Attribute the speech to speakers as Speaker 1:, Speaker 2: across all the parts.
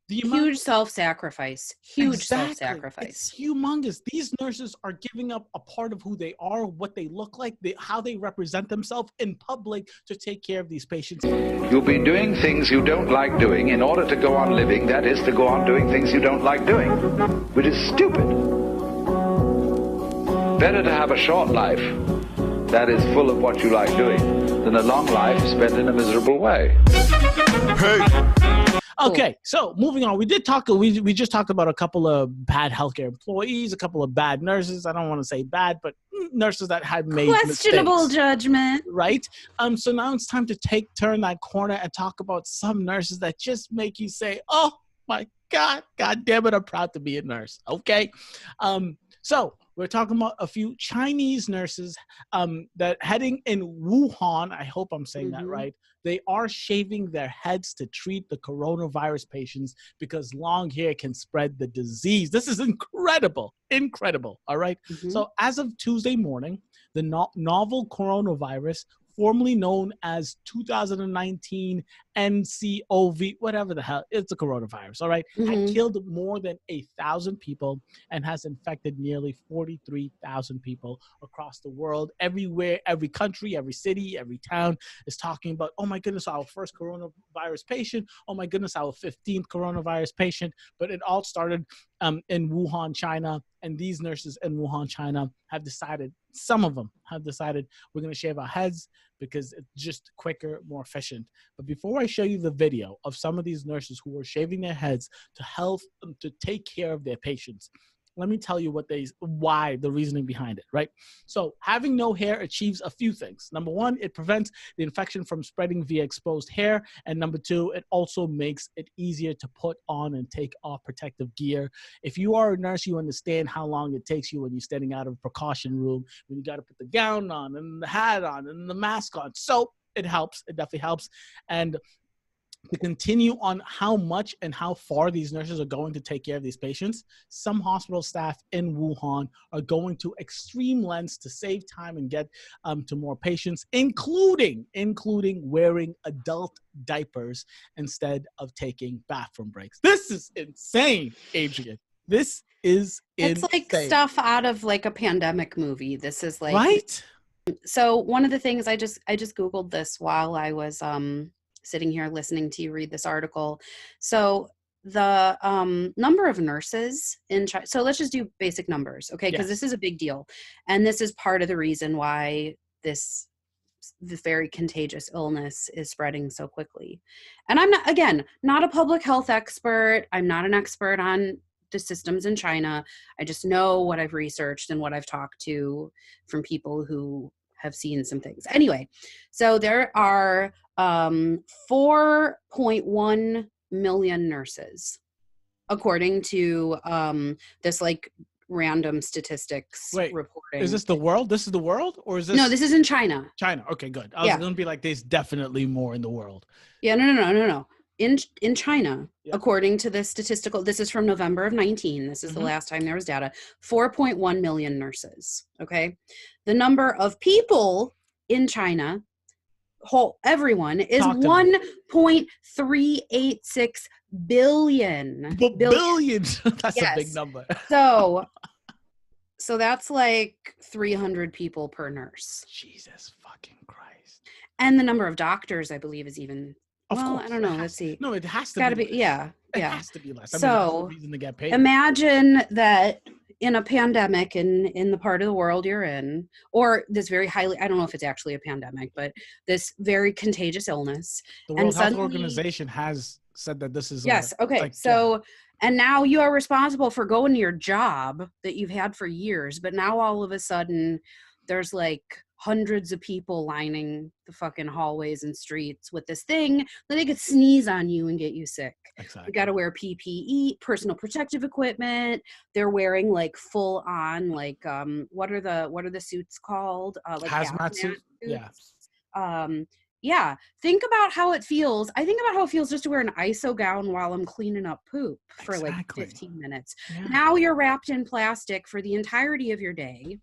Speaker 1: Huge self-sacrifice. Huge self-sacrifice.
Speaker 2: It's humongous. These nurses are giving up a part of who they are, what they look like, how they represent themselves in public to take care of these patients.
Speaker 3: You'll be doing things you don't like doing in order to go on living, that is, to go on doing things you don't like doing, which is stupid. Better to have a short life that is full of what you like doing than a long life spent in a miserable way.
Speaker 2: Hey! Okay, so moving on. We just talked about a couple of bad healthcare employees, a couple of bad nurses. I don't want to say bad, but nurses that had made
Speaker 1: questionable
Speaker 2: mistakes,
Speaker 1: judgment.
Speaker 2: right? So now it's time to turn that corner and talk about some nurses that just make you say, "Oh my God, God damn it, I'm proud to be a nurse." Okay, so we're talking about a few Chinese nurses that heading in Wuhan. I hope I'm saying that right. They are shaving their heads to treat the coronavirus patients because long hair can spread the disease. This is incredible. Incredible. All right. So as of Tuesday morning, the novel coronavirus, formerly known as 2019 NCOV, whatever the hell, it's a coronavirus, all right, had killed more than 1,000 people and has infected nearly 43,000 people across the world. Everywhere, every country, every city, every town is talking about, oh my goodness, our first coronavirus patient, oh my goodness, our 15th coronavirus patient. But it all started in Wuhan, China, and these nurses in Wuhan, China have decided, some of them have decided, we're going to shave our heads because it's just quicker, more efficient. But before I show you the video of some of these nurses who are shaving their heads to help them to take care of their patients, let me tell you why, the reasoning behind it, right? So having no hair achieves a few things. Number one, it prevents the infection from spreading via exposed hair. And number two, it also makes it easier to put on and take off protective gear. If you are a nurse, you understand how long it takes you when you're standing out of a precaution room, when you got to put the gown on and the hat on and the mask on. So it helps. It definitely helps. And to continue on how much and how far these nurses are going to take care of these patients, some hospital staff in Wuhan are going to extreme lengths to save time and get to more patients, including wearing adult diapers instead of taking bathroom breaks. This is insane, Adrian. This is insane.
Speaker 1: It's like stuff out of like a pandemic movie. This is like,
Speaker 2: right?
Speaker 1: So one of the things I just Googled this while I was sitting here listening to you read this article. So the number of nurses in China, so let's just do basic numbers, okay? Because this is a big deal. And this is part of the reason why this very contagious illness is spreading so quickly. And I'm not a public health expert. I'm not an expert on the systems in China. I just know what I've researched and what I've talked to from people who have seen some things. Anyway, so there are 4.1 million nurses, according to this like random statistics reporting.
Speaker 2: Is this the world? This is the world? Or is this?
Speaker 1: No, this is in China.
Speaker 2: China. Okay, good. I was going to be like, there's definitely more in the world.
Speaker 1: Yeah, no. In China, according to this statistical, this is from November of 19. This is the last time there was data. 4.1 million nurses. Okay. The number of people in China, everyone, is 1.386 billion.
Speaker 2: Billions. That's a big number.
Speaker 1: So that's like 300 people per nurse.
Speaker 2: Jesus fucking Christ.
Speaker 1: And the number of doctors, I believe, is even.
Speaker 2: Of course.
Speaker 1: I don't know. Let's see.
Speaker 2: No, it has to
Speaker 1: be. Yeah.
Speaker 2: It has to be less.
Speaker 1: So
Speaker 2: reason to get paid.
Speaker 1: Imagine that in a pandemic in the part of the world you're in, or this very highly, I don't know if it's actually a pandemic, but this very contagious illness.
Speaker 2: The World Health Organization has said that this is.
Speaker 1: Yes. Okay. And now you are responsible for going to your job that you've had for years, but now all of a sudden there's like hundreds of people lining the fucking hallways and streets with this thing that they could sneeze on you and get you sick.
Speaker 2: Exactly.
Speaker 1: You got to wear PPE, personal protective equipment. They're wearing like full on, like, what are the suits called? Like
Speaker 2: hazmat suits.
Speaker 1: Yeah. Think about how it feels. I think about how it feels just to wear an ISO gown while I'm cleaning up poop for like 15 minutes. Yeah. Now you're wrapped in plastic for the entirety of your day.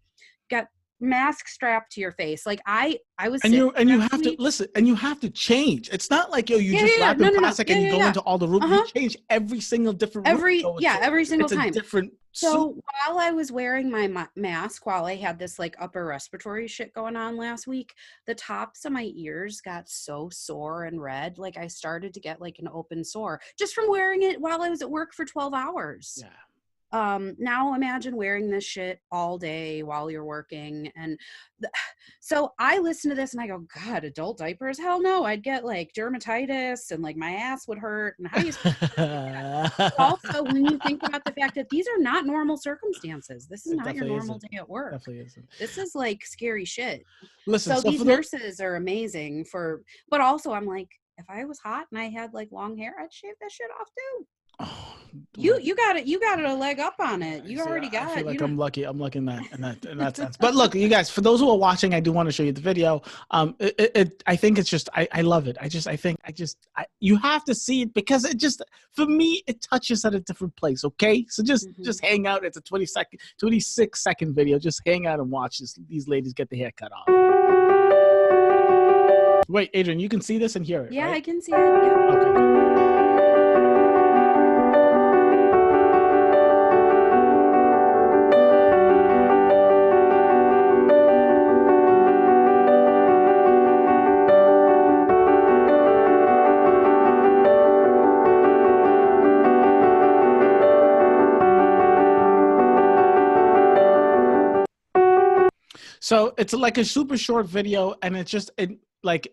Speaker 1: Got mask strapped to your face. Like I was
Speaker 2: And
Speaker 1: sitting
Speaker 2: you
Speaker 1: next to
Speaker 2: have to
Speaker 1: me.
Speaker 2: listen, and you have to change. It's not like, yo, you
Speaker 1: Yeah,
Speaker 2: just
Speaker 1: yeah, yeah.
Speaker 2: wrap in
Speaker 1: No, no, no.
Speaker 2: plastic
Speaker 1: Yeah,
Speaker 2: and you
Speaker 1: yeah,
Speaker 2: go
Speaker 1: yeah.
Speaker 2: into all the room. You
Speaker 1: Uh-huh.
Speaker 2: change every single different room you go into.
Speaker 1: Every single
Speaker 2: It's a
Speaker 1: time.
Speaker 2: different suit.
Speaker 1: So while I was wearing my mask, while I had this like upper respiratory shit going on last week, the tops of my ears got so sore and red. Like I started to get like an open sore just from wearing it while I was at work for 12 hours.
Speaker 2: Yeah.
Speaker 1: Now imagine wearing this shit all day while you're working. And so I listen to this and I go, God, adult diapers? Hell no. I'd get like dermatitis and like my ass would hurt. And how do you But also, when you think about the fact that these are not normal circumstances, this is
Speaker 2: It
Speaker 1: not your
Speaker 2: definitely
Speaker 1: normal
Speaker 2: isn't.
Speaker 1: day at work.
Speaker 2: Definitely isn't.
Speaker 1: This is like scary shit.
Speaker 2: Listen,
Speaker 1: So
Speaker 2: so
Speaker 1: these
Speaker 2: for the
Speaker 1: nurses are amazing but also I'm like, if I was hot and I had like long hair, I'd shave that shit off too.
Speaker 2: oh,
Speaker 1: You got it. You got a leg up on it. You
Speaker 2: see,
Speaker 1: already
Speaker 2: I feel
Speaker 1: got.
Speaker 2: like
Speaker 1: You know.
Speaker 2: I'm lucky. I'm lucky in that sense. But look, you guys, for those who are watching, I do want to show you the video. I think it's just, I love it. You have to see it because it just, for me, it touches at a different place. Okay, so just hang out. It's a 26-second video. Just hang out and watch these ladies get the hair cut off. Wait, Adrianne, you can see this and hear it,
Speaker 1: Yeah,
Speaker 2: right?
Speaker 1: I can see it. Yeah.
Speaker 2: Okay, good. So it's like a super short video, and it's just and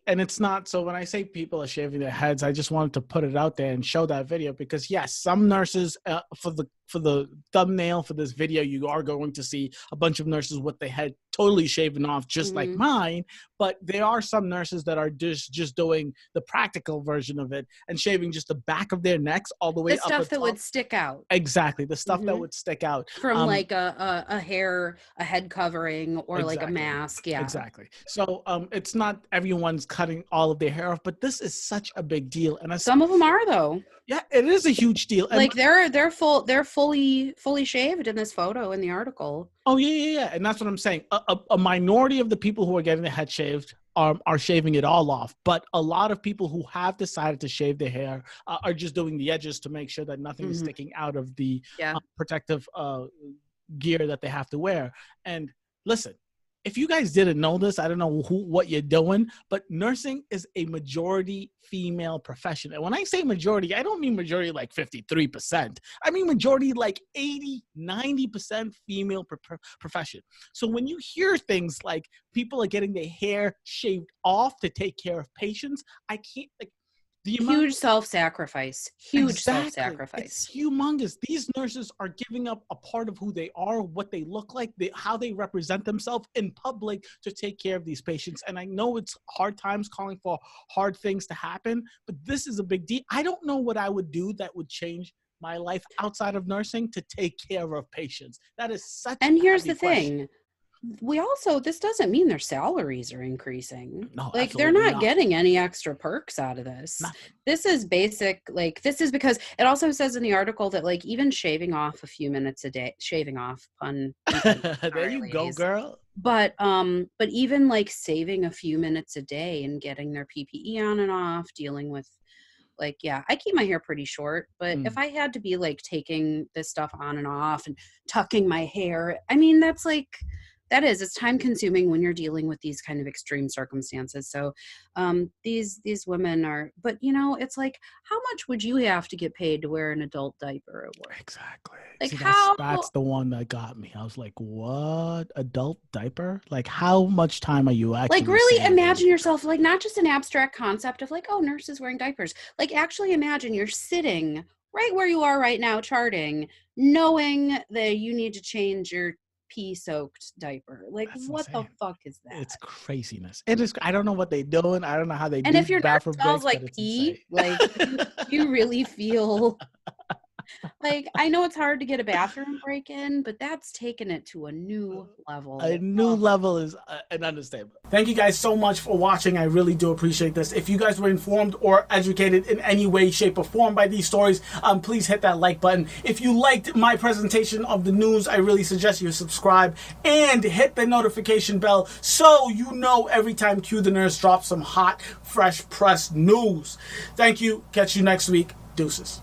Speaker 2: it's not. So when I say people are shaving their heads, I just wanted to put it out there and show that video because yes, some nurses for the thumbnail for this video, you are going to see a bunch of nurses with their head totally shaven off, just like mine. But there are some nurses that are just doing the practical version of it and shaving just the back of their necks all the way
Speaker 1: The
Speaker 2: up.
Speaker 1: stuff that would stick out.
Speaker 2: Exactly, the stuff that would stick out
Speaker 1: from like a head covering or like a mask. Yeah,
Speaker 2: exactly. So it's not everyone's cutting all of their hair off, but this is such a big deal, and
Speaker 1: some of them are though.
Speaker 2: Yeah, it is a huge deal.
Speaker 1: Like they're fully shaved in this photo in the article.
Speaker 2: Oh yeah, and that's what I'm saying. A minority of the people who are getting their head shaved are shaving it all off, but a lot of people who have decided to shave their hair are just doing the edges to make sure that nothing is sticking out of the protective gear that they have to wear. And listen, if you guys didn't know this, I don't know what you're doing, but nursing is a majority female profession. And when I say majority, I don't mean majority like 53%. I mean majority like 80, 90% female profession. So when you hear things like people are getting their hair shaved off to take care of patients, I can't, like,
Speaker 1: huge self-sacrifice. Self-sacrifice.
Speaker 2: It's humongous. These nurses are giving up a part of who they are, what they look like, how they represent themselves in public to take care of these patients. And I know it's hard times calling for hard things to happen, but this is a big deal. I don't know what I would do that would change my life outside of nursing to take care of patients. That is such a
Speaker 1: here's the
Speaker 2: question.
Speaker 1: thing. This doesn't mean their salaries are increasing.
Speaker 2: No,
Speaker 1: like they're not getting any extra perks out of this.
Speaker 2: Nothing.
Speaker 1: This is basic. Like this is because it also says in the article that like even shaving off a few minutes a day, shaving off pun.
Speaker 2: There you go, girl.
Speaker 1: But even like saving a few minutes a day and getting their PPE on and off, dealing with like, yeah, I keep my hair pretty short, but if I had to be like taking this stuff on and off and tucking my hair, I mean, it's time consuming when you're dealing with these kind of extreme circumstances. So these women are, but you know, it's like, how much would you have to get paid to wear an adult diaper at work?
Speaker 2: Exactly.
Speaker 1: Like
Speaker 2: see,
Speaker 1: how?
Speaker 2: That's the one that got me. I was like, what? Adult diaper? Like how much time are you actually
Speaker 1: like really
Speaker 2: saving?
Speaker 1: Imagine yourself like not just an abstract concept of like, oh, nurses wearing diapers. Like actually imagine you're sitting right where you are right now charting, knowing that you need to change your pee-soaked diaper. Like that's what insane. The fuck is that?
Speaker 2: It's craziness. It is. I don't know what they're doing. I don't know how they do.
Speaker 1: And if your nurse smells like pee, like you really feel Like, I know it's hard to get a bathroom break in, but that's taken it to a new level.
Speaker 2: A new level is an understatement. Thank you guys so much for watching. I really do appreciate this. If you guys were informed or educated in any way, shape, or form by these stories, please hit that like button. If you liked my presentation of the news, I really suggest you subscribe and hit the notification bell so you know every time Q the Nurse drops some hot, fresh press news. Thank you. Catch you next week. Deuces.